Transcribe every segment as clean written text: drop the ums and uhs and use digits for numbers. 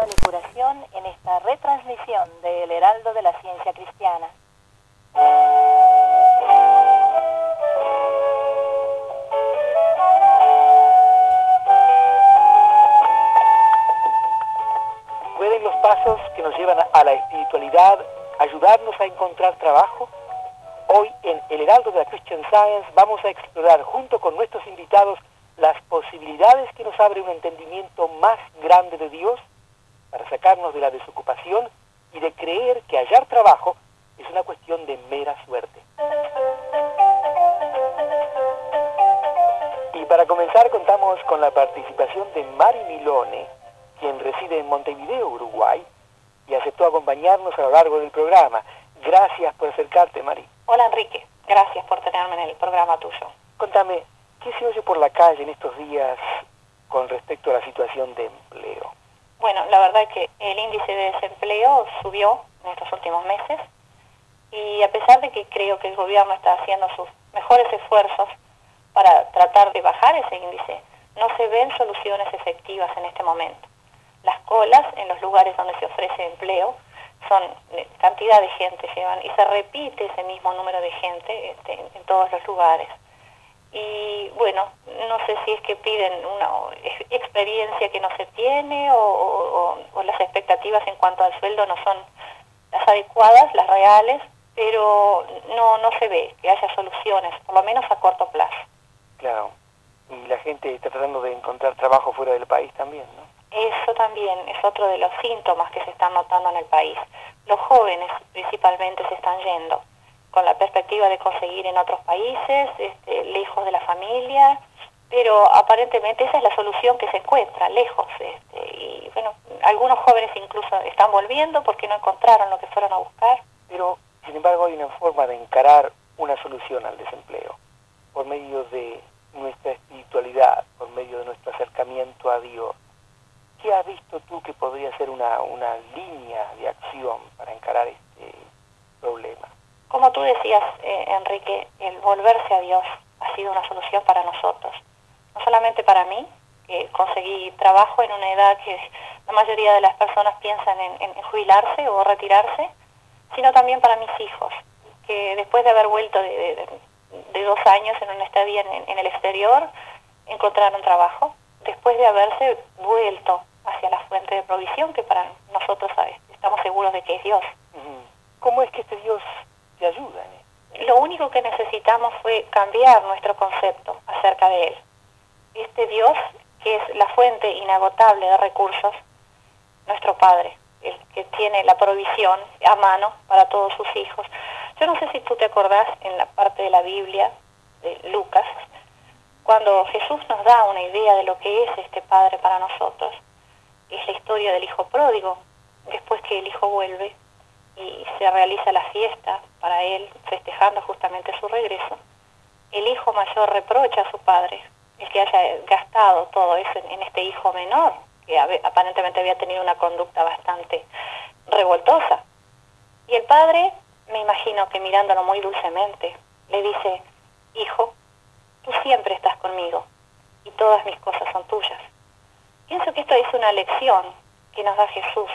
y curación en esta retransmisión de El Heraldo de la Ciencia Cristiana. ¿Pueden los pasos que nos llevan a la espiritualidad ayudarnos a encontrar trabajo? Hoy en El Heraldo de la Christian Science vamos a explorar junto con nuestros invitados las posibilidades que nos abre un entendimiento más grande de Dios para sacarnos de la desocupación y de creer que hallar trabajo es una cuestión de mera suerte. Y para comenzar contamos con la participación de Mari Milone, quien reside en Montevideo, Uruguay, y aceptó acompañarnos a lo largo del programa. Gracias por acercarte, Mari. Hola, Enrique. Gracias por tenerme en el programa tuyo. Contame, ¿qué se oye por la calle en estos días con respecto a la situación de empleo? Bueno, la verdad es que el índice de desempleo subió en estos últimos meses y a pesar de que creo que el gobierno está haciendo sus mejores esfuerzos para tratar de bajar ese índice, no se ven soluciones efectivas en este momento. Las colas en los lugares donde se ofrece empleo son cantidad de gente llevan y se repite ese mismo número de gente en todos los lugares. Y bueno, no sé si es que piden una experiencia que no se tiene o las expectativas en cuanto al sueldo no son las adecuadas, las reales, pero no se ve que haya soluciones, por lo menos a corto plazo. Claro, y la gente está tratando de encontrar trabajo fuera del país también, ¿no? Eso también es otro de los síntomas que se están notando en el país. Los jóvenes principalmente se están yendo con la perspectiva de conseguir en otros países, lejos de la familia, pero aparentemente esa es la solución que se encuentra, lejos. Y bueno, algunos jóvenes incluso están volviendo porque no encontraron lo que fueron a buscar. Pero, sin embargo, hay una forma de encarar una solución al desempleo, por medio de nuestra espiritualidad, por medio de nuestro acercamiento a Dios. ¿Qué has visto tú que podría ser una línea de acción para encarar este problema? Como tú decías, Enrique, el volverse a Dios ha sido una solución para nosotros. No solamente para mí, que conseguí trabajo en una edad que la mayoría de las personas piensan en jubilarse o retirarse, sino también para mis hijos, que después de haber vuelto de 2 años en una estadía en el exterior, encontraron trabajo, después de haberse vuelto hacia la fuente de provisión, que para nosotros estamos seguros de que es Dios. ¿Cómo es que este Dios te ayuda? Lo único que necesitamos fue cambiar nuestro concepto acerca de Él. Este Dios, que es la fuente inagotable de recursos, nuestro Padre, el que tiene la provisión a mano para todos sus hijos. Yo no sé si tú te acordás en la parte de la Biblia, de Lucas, cuando Jesús nos da una idea de lo que es este Padre para nosotros. Es la historia del hijo pródigo, después que el hijo vuelve y se realiza la fiesta para él, festejando justamente su regreso. El hijo mayor reprocha a su padre, el que haya gastado todo eso en este hijo menor, que aparentemente había tenido una conducta bastante revoltosa. Y el padre, me imagino que mirándolo muy dulcemente, le dice: hijo, tú siempre estás conmigo y todas mis cosas son tuyas. Pienso que esto es una lección que nos da Jesús,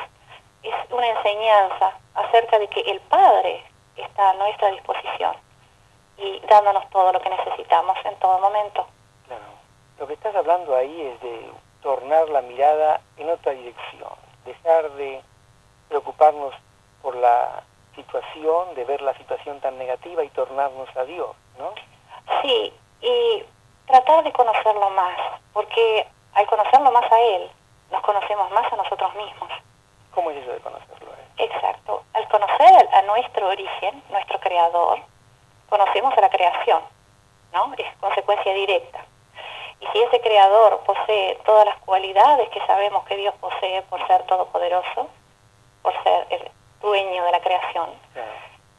es una enseñanza acerca de que el Padre está a nuestra disposición y dándonos todo lo que necesitamos en todo momento. Claro, lo que estás hablando ahí es de tornar la mirada en otra dirección, dejar de preocuparnos por la situación, de ver la situación tan negativa y tornarnos a Dios, ¿no? Sí, y tratar de conocerlo más, porque al conocerlo más a Él, nos conocemos más a nosotros mismos. ¿Cómo es eso de conocerlo a Él? Exacto. Al conocer a nuestro origen, nuestro creador, conocemos a la creación, ¿no? Es consecuencia directa. Y si ese creador posee todas las cualidades que sabemos que Dios posee por ser todopoderoso, por ser el dueño de la creación,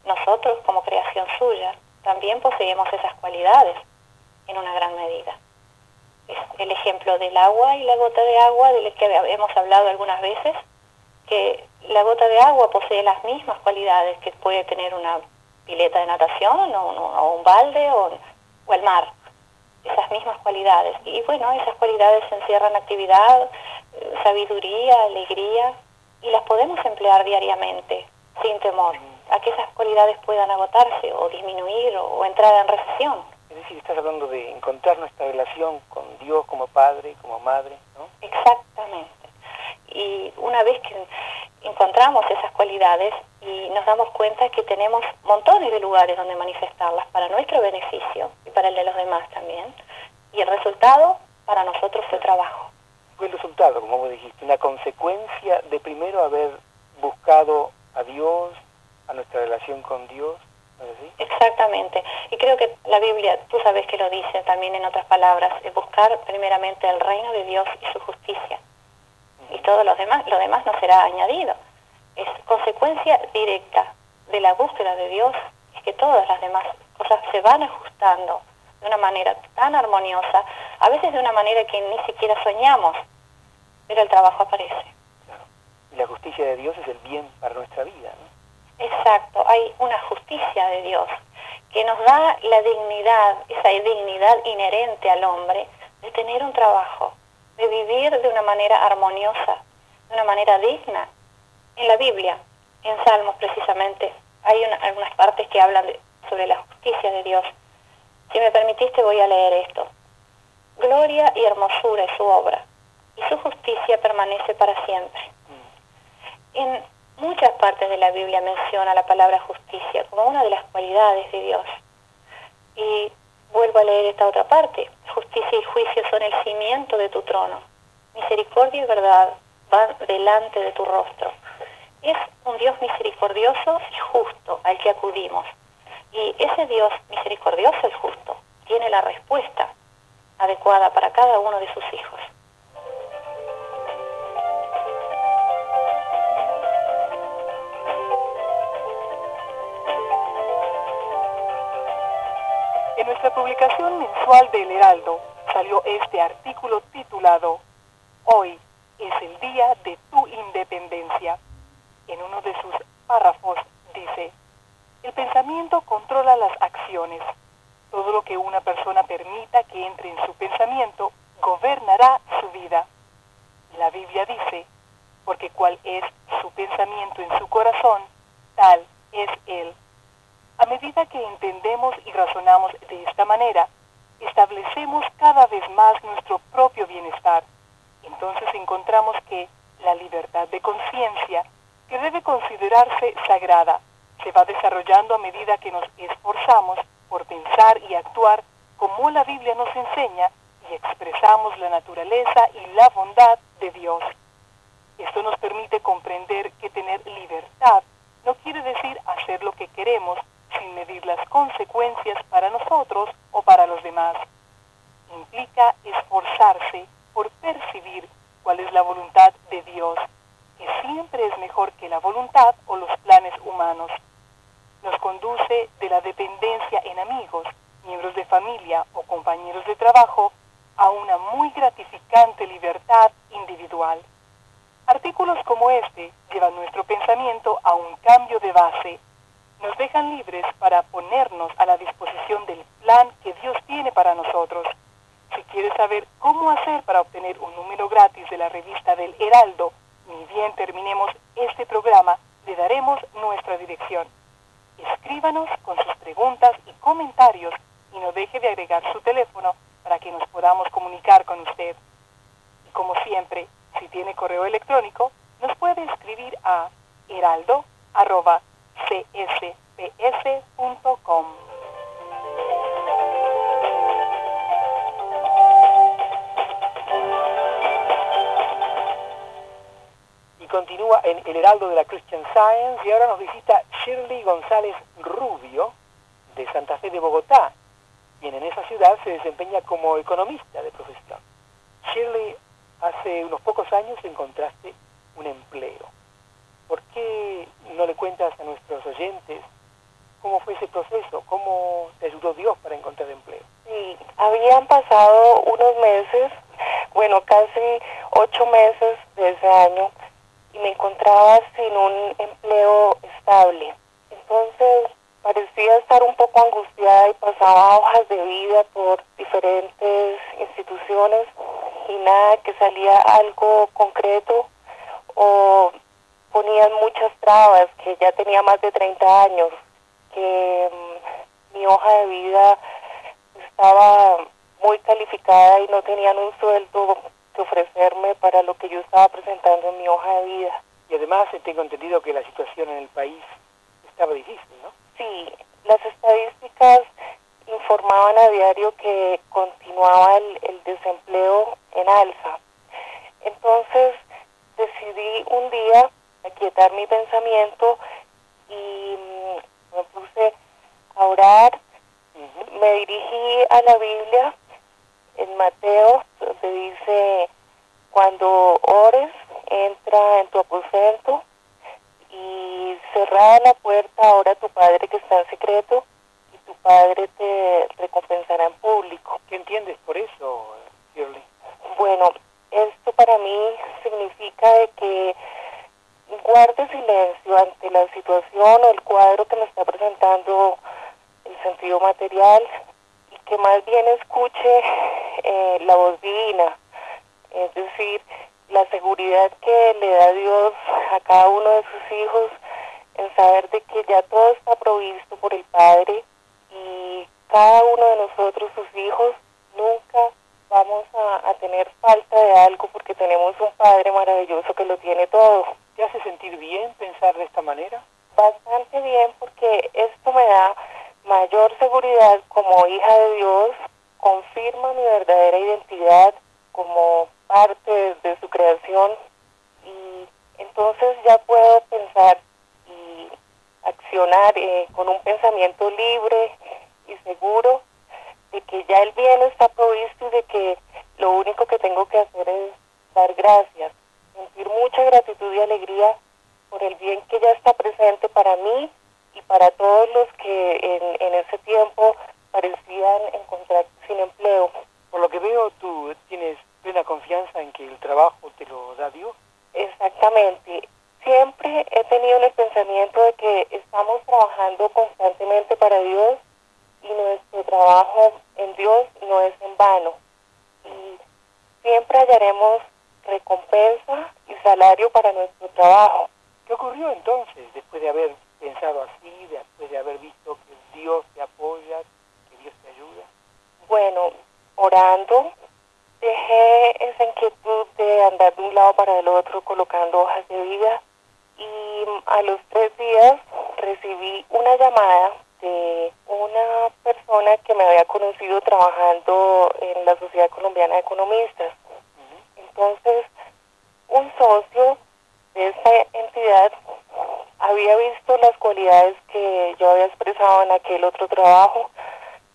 nosotros como creación suya también poseemos esas cualidades en una gran medida. Es el ejemplo del agua y la gota de agua del que hemos hablado algunas veces, que la gota de agua posee las mismas cualidades que puede tener una pileta de natación o un balde o el mar. Esas mismas cualidades. Y bueno, esas cualidades encierran actividad, sabiduría, alegría, y las podemos emplear diariamente, sin temor, a que esas cualidades puedan agotarse o disminuir o entrar en recesión. Es decir, estás hablando de encontrar nuestra relación con Dios como padre, como madre, ¿no? Exactamente. Y una vez que encontramos esas cualidades y nos damos cuenta que tenemos montones de lugares donde manifestarlas para nuestro beneficio y para el de los demás también, y el resultado para nosotros fue trabajo. Fue el resultado, como vos dijiste, una consecuencia de primero haber buscado a Dios, a nuestra relación con Dios, ¿no es así? Exactamente. Y creo que la Biblia, tú sabes que lo dice también en otras palabras, es buscar primeramente el reino de Dios y su justicia. Y todo lo demás no será añadido. Es consecuencia directa de la búsqueda de Dios, es que todas las demás cosas se van ajustando de una manera tan armoniosa, a veces de una manera que ni siquiera soñamos, pero el trabajo aparece. Claro. Y la justicia de Dios es el bien para nuestra vida, ¿no? Exacto, hay una justicia de Dios que nos da la dignidad, esa dignidad inherente al hombre de tener un trabajo, de vivir de una manera armoniosa, de una manera digna. En la Biblia, en Salmos precisamente, hay algunas partes que hablan sobre la justicia de Dios. Si me permitiste voy a leer esto. Gloria y hermosura es su obra, y su justicia permanece para siempre. En muchas partes de la Biblia menciona la palabra justicia como una de las cualidades de Dios. Y vuelvo a leer esta otra parte. Justicia y juicio son el cimiento de tu trono. Misericordia y verdad van delante de tu rostro. Es un Dios misericordioso y justo al que acudimos. Y ese Dios misericordioso y justo tiene la respuesta adecuada para cada uno de sus hijos. En nuestra publicación mensual del Heraldo salió este artículo titulado Hoy es el día de tu independencia. En uno de sus párrafos dice: el pensamiento controla las acciones. Todo lo que una persona permita que entre en su pensamiento gobernará su vida. La Biblia dice: porque cual es su pensamiento en su corazón, tal es él. A medida que entendemos y razonamos de esta manera, establecemos cada vez más nuestro propio bienestar. Entonces encontramos que la libertad de conciencia, que debe considerarse sagrada, se va desarrollando a medida que nos esforzamos por pensar y actuar como la Biblia nos enseña y expresamos la naturaleza y la bondad de Dios. Esto nos permite comprender que tener libertad no quiere decir hacer lo que queremos sin medir las consecuencias para nosotros o para los demás. Implica esforzarse por percibir cuál es la voluntad de Dios, que siempre es mejor que la voluntad o los planes humanos. Nos conduce de la dependencia en amigos, miembros de familia o compañeros de trabajo a una muy gratificante libertad individual. Artículos como este llevan nuestro pensamiento a un cambio de base. Nos dejan libres para ponernos a la disposición del plan que Dios tiene para nosotros. Si quieres saber cómo hacer para obtener un número gratis de la revista del Heraldo, ni bien terminemos este programa, le daremos nuestra dirección. Escríbanos con sus preguntas y comentarios y no deje de agregar su teléfono para que nos podamos comunicar con usted. Y como siempre, si tiene correo electrónico, nos puede escribir a heraldo@csps.com. Y continúa en el Heraldo de la Christian Science y ahora nos visita Shirley González Rubio de Santa Fe de Bogotá, quien en esa ciudad se desempeña como economista de profesión. Shirley, hace unos pocos años encontraste un empleo. ¿Por qué no le cuentas a nuestros oyentes cómo fue ese proceso? ¿Cómo te ayudó Dios para encontrar empleo? Sí, habían pasado unos meses, casi 8 meses de ese año, y me encontraba sin un empleo estable. Entonces parecía estar un poco angustiada y pasaba hojas de vida por diferentes instituciones y nada, que salía algo concreto, o ponían muchas trabas, que ya tenía más de 30 años, que mi hoja de vida estaba muy calificada y no tenían un sueldo que ofrecerme para lo que yo estaba presentando en mi hoja de vida. Y además tengo entendido que la situación en el país estaba difícil, ¿no? Sí, las estadísticas informaban a diario que continuaba el desempleo en alza. Entonces decidí un día aquietar mi pensamiento y me puse a orar. Me dirigí a la Biblia en Mateo, donde dice: cuando ores, entra en tu aposento y cerrada la puerta, ora a tu Padre que está en secreto, y tu Padre te recompensará en público. ¿Qué entiendes por eso, Shirley? Bueno, esto para mí significa de que guarde silencio ante la situación o el cuadro que me está presentando el sentido material, y que más bien escuche la voz divina, es decir, la seguridad que le da Dios a cada uno de sus hijos en saber de que ya todo está provisto por el Padre, y cada uno de nosotros, sus hijos, nunca vamos a tener falta de algo, porque tenemos un Padre maravilloso que lo tiene todo. ¿Te hace sentir bien pensar de esta manera? Bastante bien, porque esto me da mayor seguridad como hija de Dios, confirma mi verdadera identidad como parte de su creación, y entonces ya puedo pensar y accionar con un pensamiento libre y seguro de que ya el bien está provisto y de que lo único que tengo que hacer es dar gracias, sentir mucha gratitud y alegría por el bien que ya está presente para mí y para todos los que en ese tiempo parecían encontrar sin empleo. Por lo que veo, tú tienes plena confianza en que el trabajo te lo da Dios. Exactamente. Siempre he tenido el pensamiento de que estamos trabajando constantemente para Dios, y nuestro trabajo en Dios no es en vano. Y siempre hallaremos recompensa y salario para nuestro trabajo. ¿Qué ocurrió entonces, después de haber pensado así, después de haber visto que Dios te apoya, que Dios te ayuda? Bueno, orando, dejé esa inquietud de andar de un lado para el otro colocando hojas de vida, y a los 3 días recibí una llamada de una persona que me había conocido trabajando en la Sociedad Colombiana de Economistas. Entonces, un socio de esta entidad había visto las cualidades que yo había expresado en aquel otro trabajo,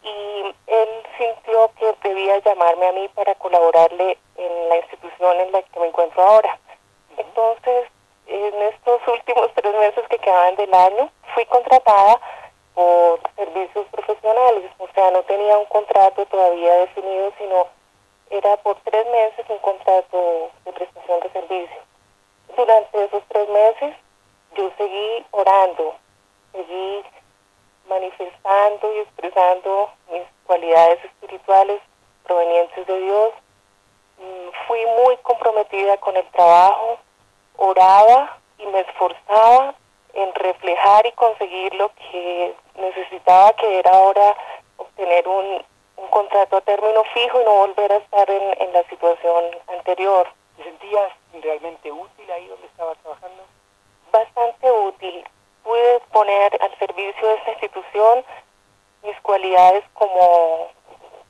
y él sintió que debía llamarme a mí para colaborarle en la institución en la que me encuentro ahora. Entonces, en estos últimos 3 meses que quedaban del año, fui contratada por servicios profesionales, o sea, no tenía un contrato todavía definido, sino era por 3 meses un contrato de prestación de servicio. Durante esos 3 meses yo seguí orando, seguí manifestando y expresando mis cualidades espirituales provenientes de Dios. Fui muy comprometida con el trabajo, oraba y me esforzaba en reflejar y conseguir lo que necesitaba, que era ahora obtener un contrato a término fijo y no volver a estar en la situación anterior. ¿Te sentías realmente útil ahí donde estabas trabajando? Bastante útil. Pude poner al servicio de esta institución mis cualidades como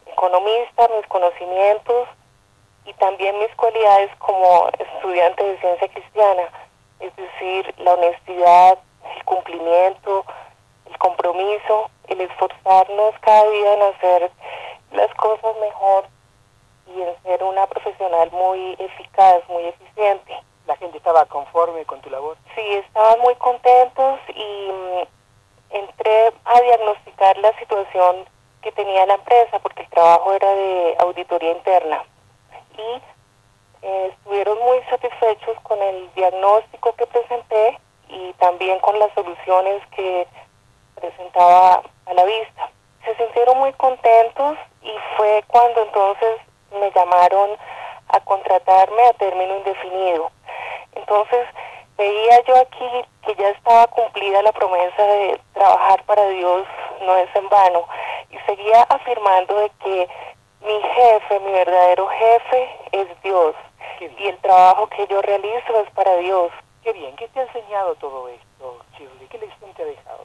economista, mis conocimientos, y también mis cualidades como estudiante de ciencia cristiana, es decir, la honestidad, el cumplimiento, el compromiso, el esforzarnos cada día en hacer las cosas mejor y en ser una profesional muy eficaz, muy eficiente. ¿La gente estaba conforme con tu labor? Sí, estaban muy contentos, y entré a diagnosticar la situación que tenía la empresa, porque el trabajo era de auditoría interna, y estuvieron muy satisfechos con el diagnóstico que presenté y también con las soluciones que presentaba a la vista. Se sintieron muy contentos, y fue cuando entonces me llamaron a contratarme a término indefinido. Entonces veía yo aquí que ya estaba cumplida la promesa de trabajar para Dios, no es en vano, y seguía afirmando de que mi jefe, mi verdadero jefe es Dios, y el trabajo que yo realizo es para Dios. Qué bien. ¿Qué te ha enseñado todo esto, Shirley? ¿Qué lección te ha dejado?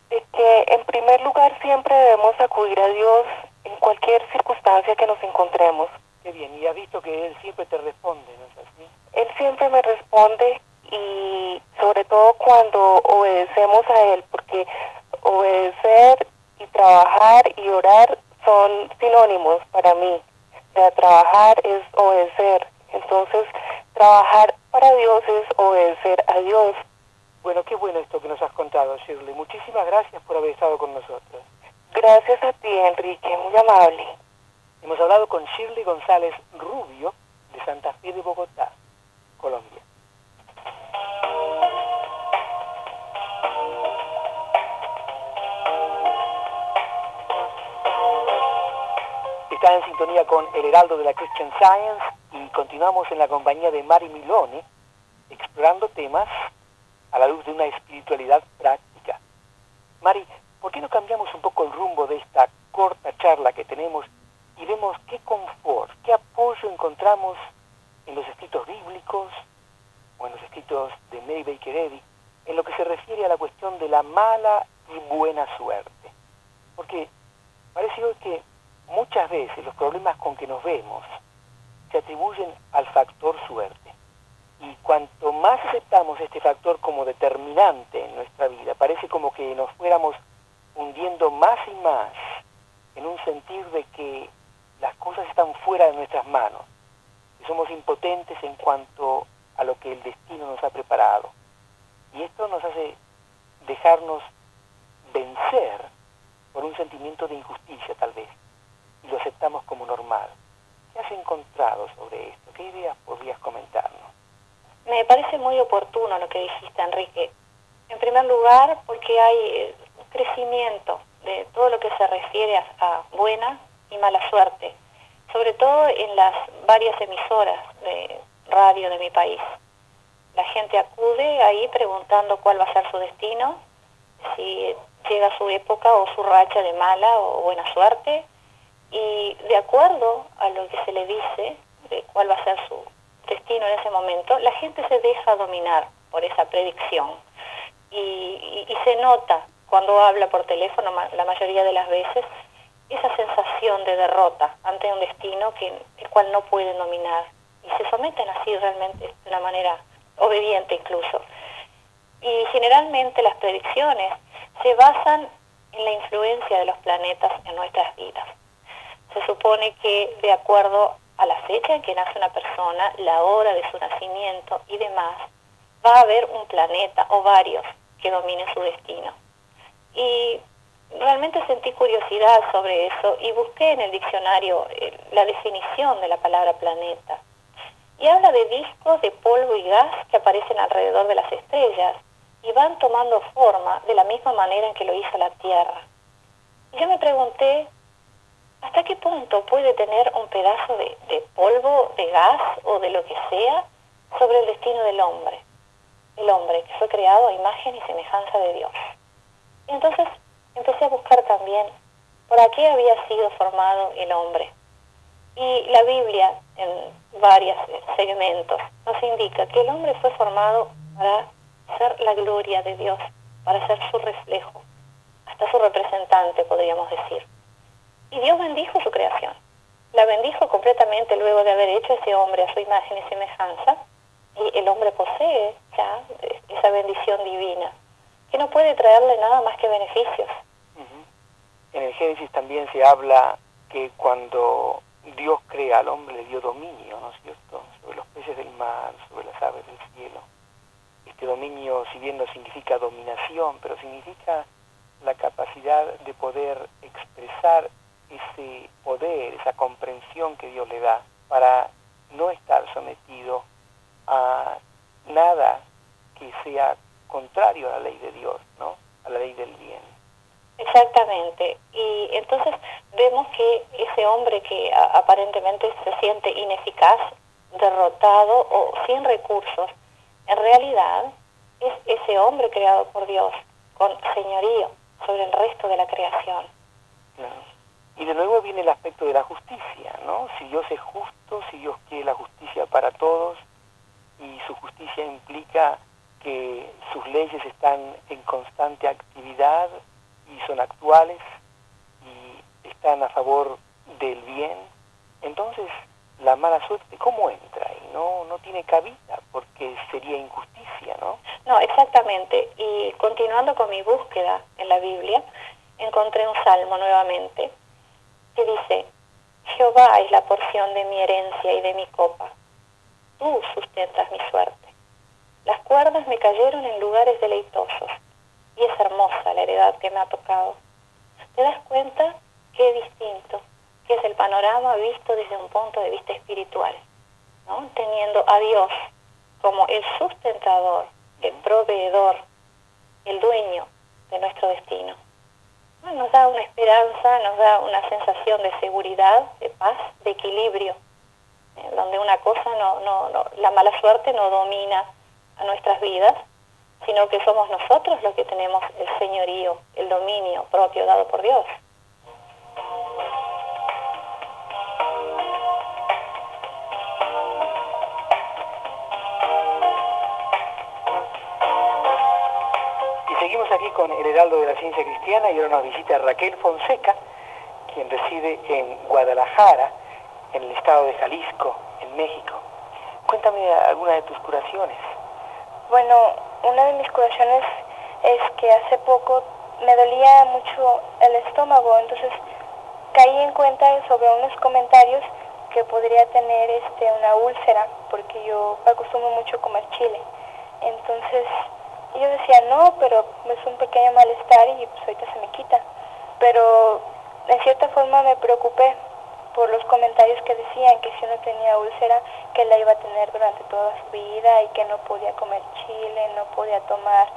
De que en primer lugar siempre debemos acudir a Dios en cualquier circunstancia que nos encontremos. Qué bien. Y has visto que Él siempre te responde, ¿no es así? Él siempre me responde, y sobre todo cuando obedecemos a Él, porque obedecer y trabajar y orar son sinónimos para mí. O sea, trabajar es obedecer. Entonces, trabajar para Dios es obedecer a Dios. Bueno, qué bueno esto que nos has contado, Shirley. Muchísimas gracias por haber estado con nosotros. Gracias a ti, Enrique, muy amable. Hemos hablado con Shirley González Rubio, de Santa Fe de Bogotá, Colombia. Está en sintonía con El Heraldo de la Christian Science y continuamos en la compañía de Mari Milone, explorando temas a la luz de una espiritualidad práctica. Mari, ¿por qué no cambiamos un poco el rumbo de esta corta charla que tenemos y vemos qué confort, qué apoyo encontramos en los escritos bíblicos o en los escritos de Mary Baker Eddy en lo que se refiere a la cuestión de la mala y buena suerte? Porque parece hoy que muchas veces los problemas con que nos vemos se atribuyen al factor suerte. Y cuanto más aceptamos este factor como determinante en nuestra vida, parece como que nos fuéramos hundiendo más y más en un sentir de que las cosas están fuera de nuestras manos, que somos impotentes en cuanto a lo que el destino nos ha preparado. Y esto nos hace dejarnos vencer por un sentimiento de injusticia tal vez, y lo aceptamos como normal. ¿Qué has encontrado sobre esto? ¿Qué ideas podrías comentarnos? Me parece muy oportuno lo que dijiste, Enrique. En primer lugar, porque hay un crecimiento de todo lo que se refiere a buena y mala suerte, sobre todo en las varias emisoras de radio de mi país. La gente acude ahí preguntando cuál va a ser su destino, si llega su época o su racha de mala o buena suerte, y de acuerdo a lo que se le dice de cuál va a ser su destino en ese momento, la gente se deja dominar por esa predicción y se nota cuando habla por teléfono la mayoría de las veces esa sensación de derrota ante un destino el cual no pueden dominar, y se someten así realmente de una manera obediente incluso. Y generalmente las predicciones se basan en la influencia de los planetas en nuestras vidas. Se supone que de acuerdo a la fecha en que nace una persona, la hora de su nacimiento y demás, va a haber un planeta o varios que dominen su destino. Y realmente sentí curiosidad sobre eso y busqué en el diccionario la definición de la palabra planeta. Y habla de discos de polvo y gas que aparecen alrededor de las estrellas y van tomando forma de la misma manera en que lo hizo la Tierra. Y yo me pregunté, ¿hasta qué punto puede tener un pedazo de polvo, de gas o de lo que sea sobre el destino del hombre? El hombre que fue creado a imagen y semejanza de Dios. Y entonces empecé a buscar también por qué había sido formado el hombre. Y la Biblia, en varios segmentos, nos indica que el hombre fue formado para ser la gloria de Dios, para ser su reflejo, hasta su representante, podríamos decir. Y Dios bendijo su creación. La bendijo completamente luego de haber hecho ese hombre a su imagen y semejanza. Y el hombre posee ya esa bendición divina, que no puede traerle nada más que beneficios. En el Génesis también se habla que cuando Dios crea al hombre le dio dominio, ¿no es cierto?, sobre los peces del mar, sobre las aves del cielo. Este dominio, si bien no significa dominación, pero significa la capacidad de poder expresar ese poder, esa comprensión que Dios le da para no estar sometido a nada que sea contrario a la ley de Dios, ¿no?, a la ley del bien. Exactamente. Y entonces vemos que ese hombre que aparentemente se siente ineficaz derrotado o sin recursos, en realidad es ese hombre creado por Dios, con señorío sobre el resto de la creación. Claro. Y de nuevo viene el aspecto de la justicia, ¿no? Si Dios es justo, si Dios quiere la justicia para todos, y su justicia implica que sus leyes están en constante actividad y son actuales y están a favor del bien, entonces la mala suerte, ¿cómo entra? Y no tiene cabida, porque sería injusticia, ¿no? No, exactamente. Y continuando con mi búsqueda en la Biblia, encontré un salmo nuevamente que dice: Jehová es la porción de mi herencia y de mi copa. Tú sustentas mi suerte. Las cuerdas me cayeron en lugares deleitosos y es hermosa la heredad que me ha tocado. ¿Te das cuenta qué distinto que es el panorama visto desde un punto de vista espiritual, ¿no? Teniendo a Dios como el sustentador, el proveedor, el dueño de nuestro destino. Nos da una esperanza, nos da una sensación de seguridad, de paz, de equilibrio, donde una cosa la mala suerte no domina a nuestras vidas, sino que somos nosotros los que tenemos el señorío, el dominio propio dado por Dios. Seguimos aquí con el Heraldo de la Ciencia Cristiana y ahora nos visita Raquel Fonseca, quien reside en Guadalajara, en el estado de Jalisco, en México. Cuéntame alguna de tus curaciones. Bueno, una de mis curaciones es que hace poco me dolía mucho el estómago, entonces caí en cuenta sobre unos comentarios que podría tener una úlcera, porque yo acostumbro mucho comer chile. Entonces yo decía, no, pero es un pequeño malestar y pues ahorita se me quita. Pero en cierta forma me preocupé por los comentarios que decían que si uno tenía úlcera, que la iba a tener durante toda su vida y que no podía comer chile, no podía tomar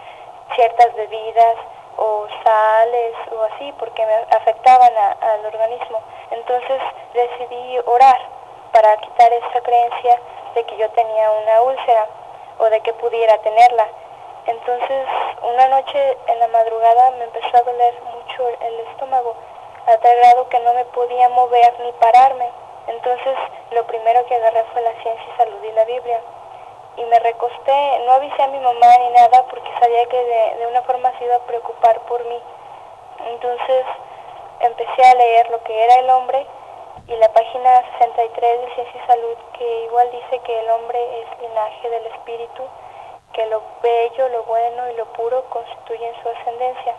ciertas bebidas o sales o así, porque me afectaban al organismo. Entonces decidí orar para quitar esa creencia de que yo tenía una úlcera o de que pudiera tenerla. Entonces, una noche en la madrugada me empezó a doler mucho el estómago, a tal grado que no me podía mover ni pararme. Entonces, lo primero que agarré fue la ciencia y salud y la Biblia. Y me recosté, no avisé a mi mamá ni nada porque sabía que de una forma se iba a preocupar por mí. Entonces, empecé a leer lo que era el hombre y la página 63 de Ciencia y Salud, que igual dice que el hombre es linaje del espíritu, que lo bello, lo bueno y lo puro constituyen su ascendencia.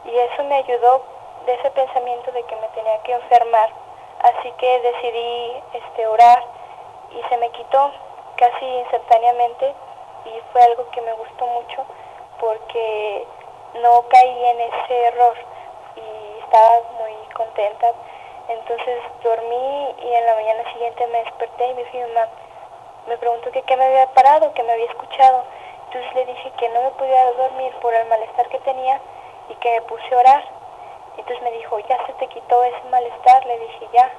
Y eso me ayudó de ese pensamiento de que me tenía que enfermar. Así que decidí orar y se me quitó casi instantáneamente y fue algo que me gustó mucho porque no caí en ese error y estaba muy contenta. Entonces dormí y en la mañana siguiente me desperté y me fui, mamá me preguntó que qué me había parado, que me había escuchado. Entonces le dije que no me podía dormir por el malestar que tenía y que me puse a orar. Entonces me dijo, ¿ya se te quitó ese malestar? Le dije, ya.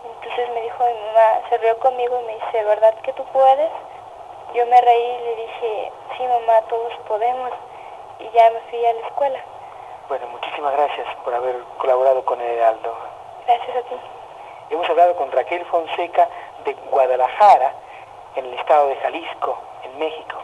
Entonces me dijo mi mamá, se rió conmigo y me dice, ¿verdad que tú puedes? Yo me reí y le dije, sí mamá, todos podemos. Y ya me fui a la escuela. Bueno, muchísimas gracias por haber colaborado con el Heraldo. Gracias a ti. Hemos hablado con Raquel Fonseca de Guadalajara, en el estado de Jalisco, en México.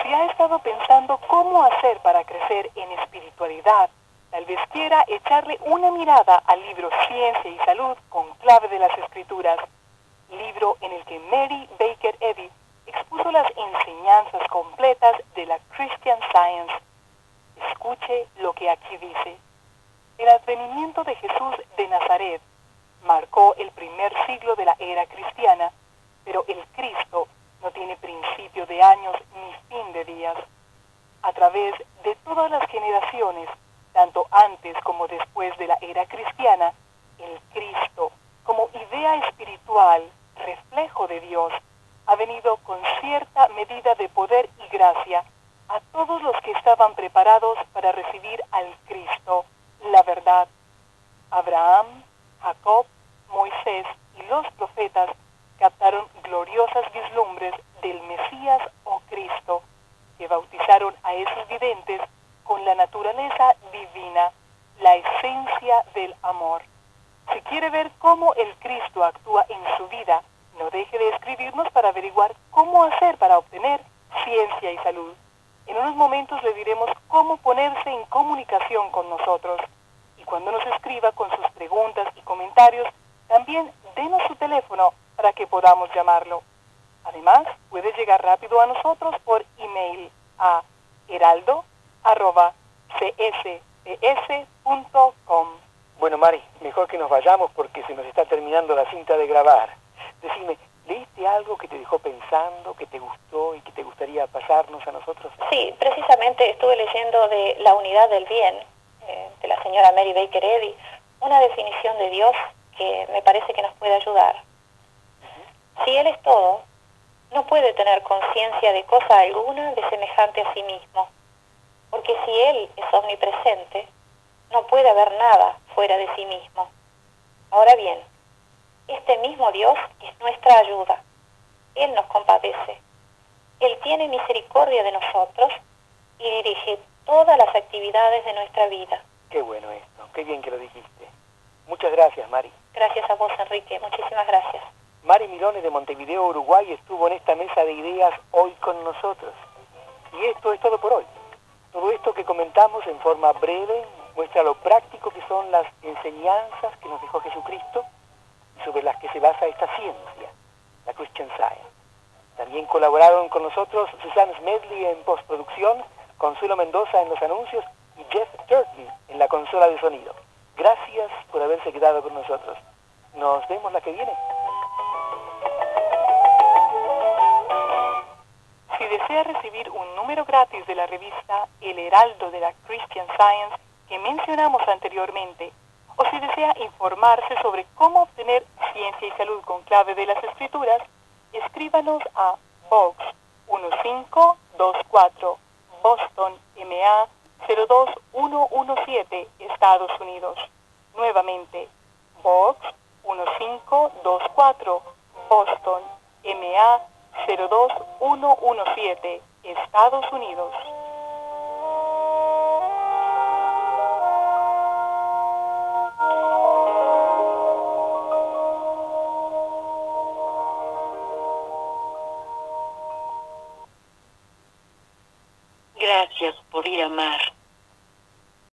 Si ha estado pensando cómo hacer para crecer en espiritualidad, tal vez quiera echarle una mirada al libro Ciencia y Salud con clave de las Escrituras, libro en el que Mary Baker Eddy expuso las enseñanzas completas de la Christian Science. Escuche lo que aquí dice. El advenimiento de Jesús de Nazaret marcó el primer siglo de la era cristiana, pero el Cristo no tiene principio de años ni fin de días. A través de todas las generaciones, tanto antes como después de la era cristiana, el Cristo, como idea espiritual, reflejo de Dios, ha venido con cierta medida de poder y gracia a todos los que estaban preparados para recibir al Cristo, la verdad, Abraham, Jacob, Moisés y los profetas captaron gloriosas vislumbres del Mesías o Cristo, que bautizaron a esos videntes con la naturaleza divina, la esencia del amor. Si quiere ver cómo el Cristo actúa en su vida, no deje de escribirnos para averiguar cómo hacer para obtener ciencia y salud. En unos momentos le diremos cómo ponerse en comunicación con nosotros. Y cuando nos escriba con sus preguntas y comentarios, también denos su teléfono para que podamos llamarlo. Además, puede llegar rápido a nosotros por email a heraldo@csps.com. Bueno, Mari, mejor que nos vayamos porque se nos está terminando la cinta de grabar. Decime, ¿leíste algo que te dejó pensando, que te gustó y que te gustaría pasarnos a nosotros? Sí, precisamente estuve leyendo de La unidad del bien, de la señora Mary Baker Eddy, una definición de Dios que me parece que nos puede ayudar. Si Él es todo, no puede tener conciencia de cosa alguna de semejante a sí mismo, porque si Él es omnipresente, no puede haber nada fuera de sí mismo. Ahora bien, este mismo Dios es nuestra ayuda. Él nos compadece. Él tiene misericordia de nosotros y dirige todas las actividades de nuestra vida. Qué bueno esto, qué bien que lo dijiste. Muchas gracias, Mari. Gracias a vos, Enrique. Muchísimas gracias. Mari Milones de Montevideo, Uruguay, estuvo en esta mesa de ideas hoy con nosotros. Y esto es todo por hoy. Todo esto que comentamos en forma breve muestra lo práctico que son las enseñanzas que nos dejó Jesucristo y sobre las que se basa esta ciencia, la Christian Science. También colaboraron con nosotros Susan Smedley en postproducción, Consuelo Mendoza en los anuncios y Jeff Turton en la consola de sonido. Gracias por haberse quedado con nosotros. Nos vemos la que viene. Si desea recibir un número gratis de la revista El Heraldo de la Christian Science que mencionamos anteriormente, o si desea informarse sobre cómo obtener ciencia y salud con clave de las Escrituras, escríbanos a Box 1524, Boston, MA 02117, Estados Unidos. Nuevamente, Box 1524, Boston, MA 02117, Estados Unidos. Gracias por llamar.